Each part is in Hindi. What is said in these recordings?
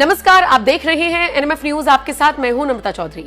नमस्कार, आप देख रहे हैं एनएमएफ न्यूज। आपके साथ मैं हूं नम्रता चौधरी।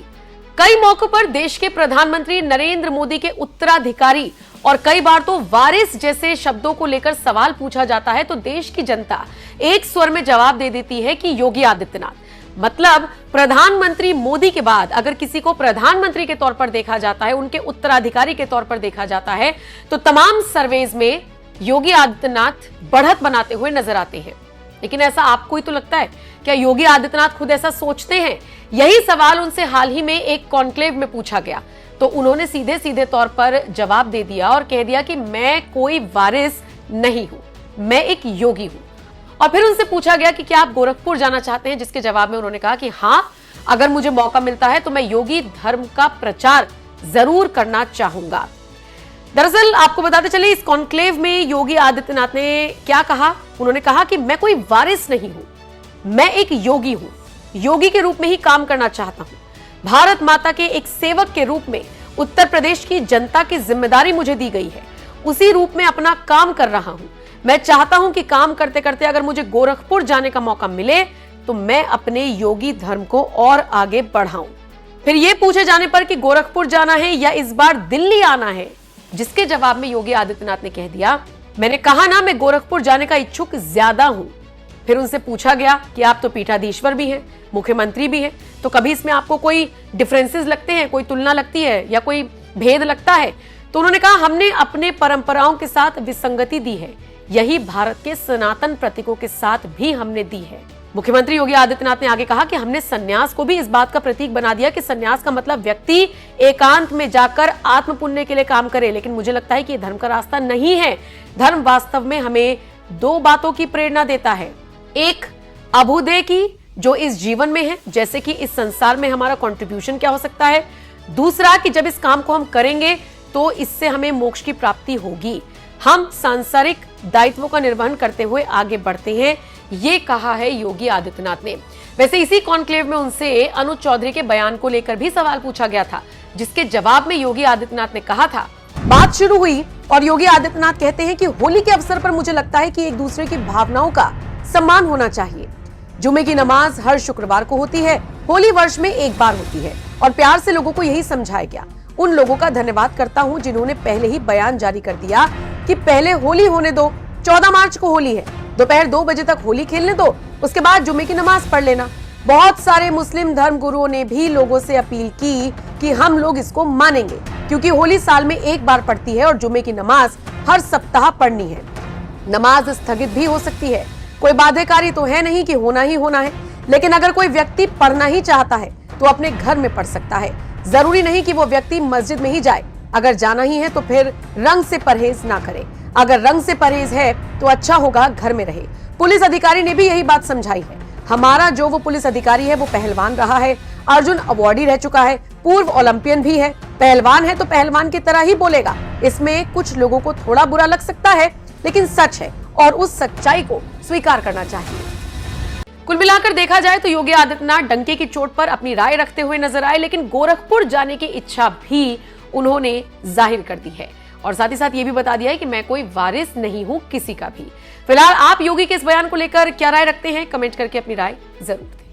कई मौकों पर देश के प्रधानमंत्री नरेंद्र मोदी के उत्तराधिकारी और कई बार तो वारिस जैसे शब्दों को लेकर सवाल पूछा जाता है तो देश की जनता एक स्वर में जवाब दे देती है कि योगी आदित्यनाथ। मतलब प्रधानमंत्री मोदी के बाद अगर किसी को प्रधानमंत्री के तौर पर देखा जाता है, उनके उत्तराधिकारी के तौर पर देखा जाता है, तो तमाम सर्वेज में योगी आदित्यनाथ बढ़त बनाते हुए नजर आते हैं। लेकिन ऐसा आपको ही तो लगता है? क्या योगी आदित्यनाथ खुद ऐसा सोचते हैं? यही सवाल उनसे हाल ही में एक कॉन्क्लेव में पूछा गया तो उन्होंने सीधे सीधे तौर पर जवाब दे दिया और कह दिया कि मैं कोई वारिस नहीं हूं, मैं एक योगी हूं। और फिर उनसे पूछा गया कि क्या आप गोरखपुर जाना चाहते हैं, जिसके जवाब में उन्होंने कहा कि हां, अगर मुझे मौका मिलता है तो मैं योगी धर्म का प्रचार जरूर करना चाहूंगा। दरअसल आपको बताते चले, इस कॉन्क्लेव में योगी आदित्यनाथ ने क्या कहा? उन्होंने कहा कि मैं कोई वारिस नहीं हूं, मैं एक योगी हूं, योगी के रूप में ही काम करना चाहता हूं। भारत माता के एक सेवक के रूप में उत्तर प्रदेश की जनता की जिम्मेदारी मुझे दी गई है, उसी रूप में अपना काम कर रहा हूं। मैं चाहता हूं कि काम करते करते अगर मुझे गोरखपुर जाने का मौका मिले तो मैं अपने योगी धर्म को और आगे बढ़ाऊं। फिर यह पूछे जाने पर कि गोरखपुर जाना है या इस बार दिल्ली आना है, जिसके जवाब में योगी आदित्यनाथ ने कह दिया, मैंने कहा ना, मैं गोरखपुर जाने का इच्छुक ज्यादा हूं। फिर उनसे पूछा गया कि आप तो पीठाधीश्वर भी हैं, मुख्यमंत्री भी हैं, तो कभी इसमें आपको कोई डिफरेंसेस लगते हैं, कोई तुलना लगती है या कोई भेद लगता है? तो उन्होंने कहा, हमने अपने परंपराओं के साथ विसंगति दी है, यही भारत के सनातन प्रतीकों के साथ भी हमने दी है। मुख्यमंत्री योगी आदित्यनाथ ने आगे कहा कि हमने सन्यास को भी इस बात का प्रतीक बना दिया कि सन्यास का मतलब व्यक्ति एकांत में जाकर आत्म पुण्य के लिए काम करे। लेकिन मुझे लगता है कि यह धर्म का रास्ता नहीं है। धर्म वास्तव में हमें दो बातों की प्रेरणा देता है, एक अभ्युदय की, जो इस जीवन में है, जैसे कि इस संसार में हमारा कंट्रीब्यूशन क्या हो सकता है, दूसरा कि जब इस काम को हम करेंगे तो इससे हमें मोक्ष की प्राप्ति होगी। हम सांसारिक दायित्वों का निर्वहन करते हुए आगे बढ़ते हैं, ये कहा है योगी आदित्यनाथ ने। वैसे इसी कॉन्क्लेव में उनसे अनुज चौधरी के बयान को लेकर भी सवाल पूछा गया था, जिसके जवाब में योगी आदित्यनाथ ने कहा था, बात शुरू हुई और योगी आदित्यनाथ कहते हैं कि होली के अवसर पर मुझे लगता है कि एक दूसरे की भावनाओं का सम्मान होना चाहिए। जुमे की नमाज हर शुक्रवार को होती है, होली वर्ष में एक बार होती है और प्यार से लोगों को यही समझाया गया। उन लोगों का धन्यवाद करता हूं जिन्होंने पहले ही बयान जारी कर दिया कि पहले होली होने दो, 14 मार्च को होली है, दोपहर 2 बजे तक होली खेलने दो, उसके बाद जुमे की नमाज पढ़ लेना। बहुत सारे मुस्लिम धर्म गुरुओं ने भी लोगों से अपील की कि हम लोग इसको मानेंगे, क्योंकि होली साल में एक बार पड़ती है और जुमे की नमाज हर सप्ताह पढ़नी है। नमाज स्थगित भी हो सकती है, कोई बाध्यकारी तो है नहीं कि होना ही होना है। लेकिन अगर कोई व्यक्ति पढ़ना ही चाहता है तो अपने घर में पढ़ सकता है, जरूरी नहीं कि वो व्यक्ति मस्जिद में ही जाए। अगर जाना ही है तो फिर रंग से परहेज ना करे, अगर रंग से परहेज है तो अच्छा होगा घर में रहे। पुलिस अधिकारी ने भी यही बात समझाई है। हमारा जो वो पुलिस अधिकारी है वो पहलवान रहा है, अर्जुन अवार्डी रह चुका है, पूर्व ओलंपियन भी है, पहलवान है तो पहलवान की तरह ही बोलेगा। इसमें कुछ लोगों को थोड़ा बुरा लग सकता है, लेकिन सच है और उस सच्चाई को स्वीकार करना चाहिए। कुल मिलाकर देखा जाए तो योगी आदित्यनाथ डंके की चोट पर अपनी राय रखते हुए नजर आए, लेकिन गोरखपुर जाने की इच्छा भी उन्होंने जाहिर कर दी है और साथ ही साथ ये भी बता दिया है कि मैं कोई वारिस नहीं हूं किसी का भी। फिलहाल आप योगी के इस बयान को लेकर क्या राय रखते हैं, कमेंट करके अपनी राय जरूर दें।